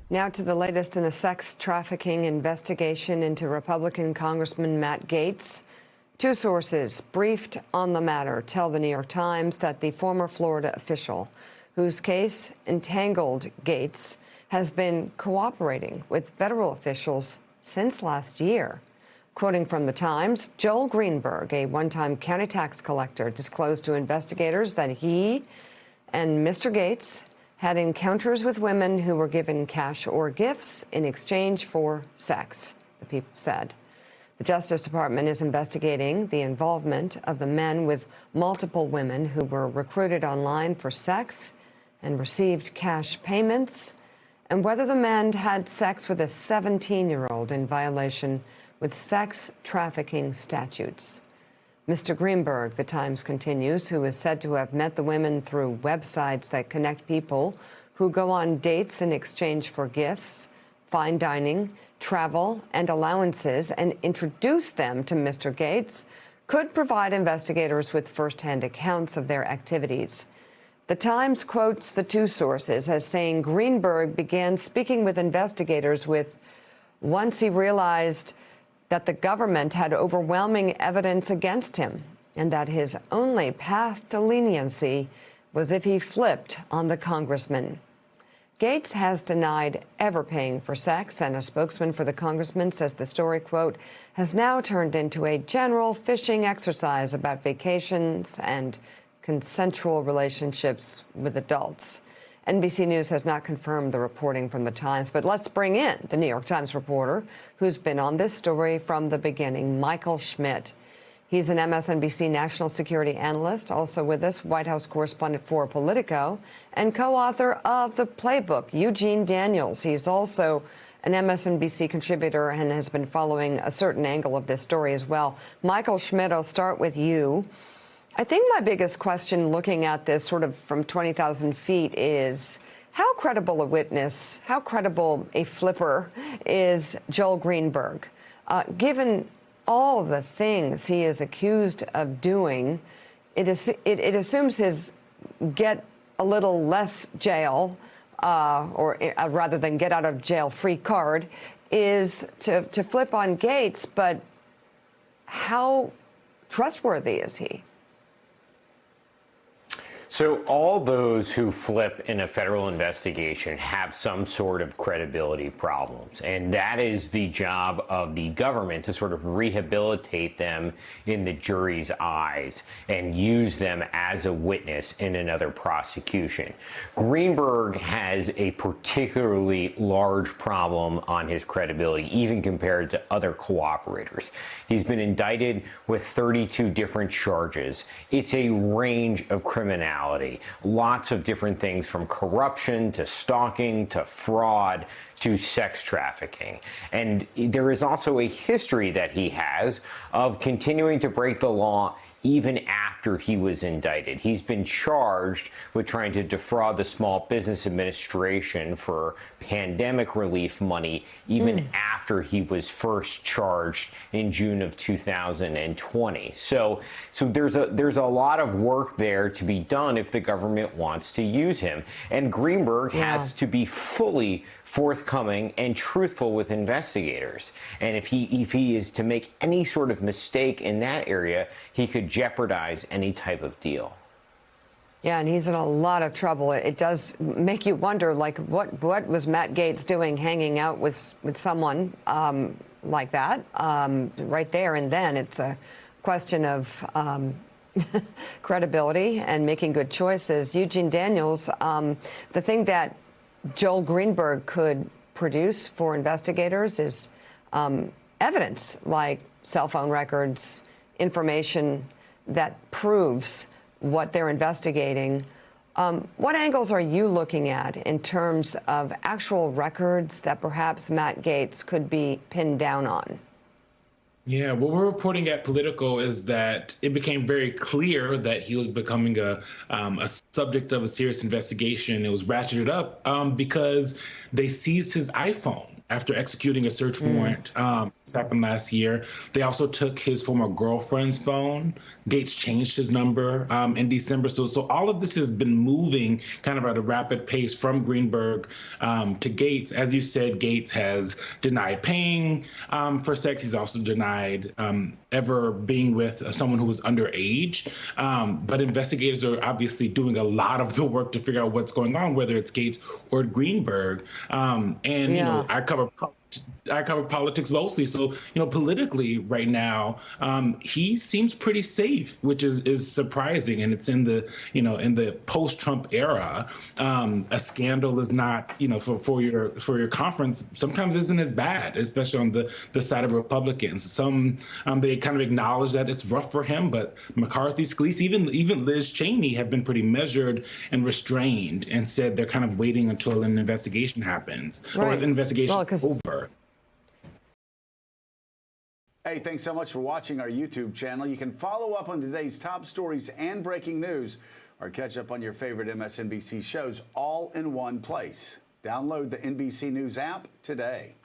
Now to the latest in a sex trafficking investigation into Republican Congressman Matt Gaetz. Two sources briefed on the matter tell the New York Times that the former Florida official, whose case entangled Gaetz, has been cooperating with federal officials since last year. Quoting from the Times, Joel Greenberg, a one-time county tax collector, disclosed to investigators that he and Mr. Gaetz had encounters with women who were given cash or gifts in exchange for sex, the people said. The Justice Department is investigating the involvement of the men with multiple women who were recruited online for sex and received cash payments, and whether the men had sex with a 17-year-old in violation with sex trafficking statutes. Mr. Greenberg, the Times continues, who is said to have met the women through websites that connect people who go on dates in exchange for gifts, fine dining, travel, and allowances, and introduce them to Mr. Gaetz, could provide investigators with firsthand accounts of their activities. The Times quotes the two sources as saying Greenberg began speaking with investigators once he realized that the government had overwhelming evidence against him and that his only path to leniency was if he flipped on the congressman. Gaetz has denied ever paying for sex, and a spokesman for the congressman says the story, quote, has now turned into a general fishing exercise about vacations and consensual relationships with adults. NBC News has not confirmed the reporting from the Times, but let's bring in the New York Times reporter who's been on this story from the beginning, Michael Schmidt. He's an MSNBC national security analyst, also with us, White House correspondent for Politico, and co-author of The Playbook, Eugene Daniels. He's also an MSNBC contributor and has been following a certain angle of this story as well. Michael Schmidt, I'll start with you. I think my biggest question looking at this sort of from 20,000 feet is how credible a witness, how credible a flipper is Joel Greenberg? Given all the things he is accused of doing, it assumes his get a little less jail, or rather than get out of jail free card, is to flip on Gaetz, but how trustworthy is he? So all those who flip in a federal investigation have some sort of credibility problems, and that is the job of the government to sort of rehabilitate them in the jury's eyes and use them as a witness in another prosecution. Greenberg has a particularly large problem on his credibility, even compared to other cooperators. He's been indicted with 32 different charges. It's a range of criminality. Lots of different things, from corruption to stalking to fraud to sex trafficking. And there is also a history that he has of continuing to break the law even after he was indicted. He's been charged with trying to defraud the Small Business Administration for pandemic relief money even after he was first charged in June of 2020. So there's a lot of work there to be done if the government wants to use him. And Greenberg has to be fully forthcoming and truthful with investigators. And if he is to make any sort of mistake in that area, he could jeopardize any type of deal. Yeah, and he's in a lot of trouble. It does make you wonder, like, what was Matt Gaetz doing hanging out with someone like that right there and then? It's a question of credibility and making good choices. Eugene Daniels, the thing that Joel Greenberg could produce for investigators is evidence like cell phone records, information that proves what they're investigating. What angles are you looking at in terms of actual records that perhaps Matt Gaetz could be pinned down on? Yeah, what we're reporting at Politico is that it became very clear that he was becoming a subject of a serious investigation. It was ratcheted up because they seized his iPhone. after executing a search warrant. This happened last year. They also took his former girlfriend's phone. Gates changed his number in December. So all of this has been moving kind of at a rapid pace from Greenberg to Gates. As you said, Gates has denied paying for sex. He's also denied ever being with someone who was underage. But investigators are obviously doing a lot of the work to figure out what's going on, whether it's Gates or Greenberg. You know, I cover politics mostly, so you know, politically right now, he seems pretty safe, which is surprising, and it's in the, you know, in the post-Trump era. A scandal is not, you know, for your conference sometimes isn't as bad, especially on the side of Republicans. Some they kind of acknowledge that it's rough for him, but McCarthy, Scalise, even Liz Cheney have been pretty measured and restrained, and said they're kind of waiting until an investigation happens or the investigation is over. Hey, thanks so much for watching our YouTube channel. You can follow up on today's top stories and breaking news, or catch up on your favorite MSNBC shows all in one place. Download the NBC News app today.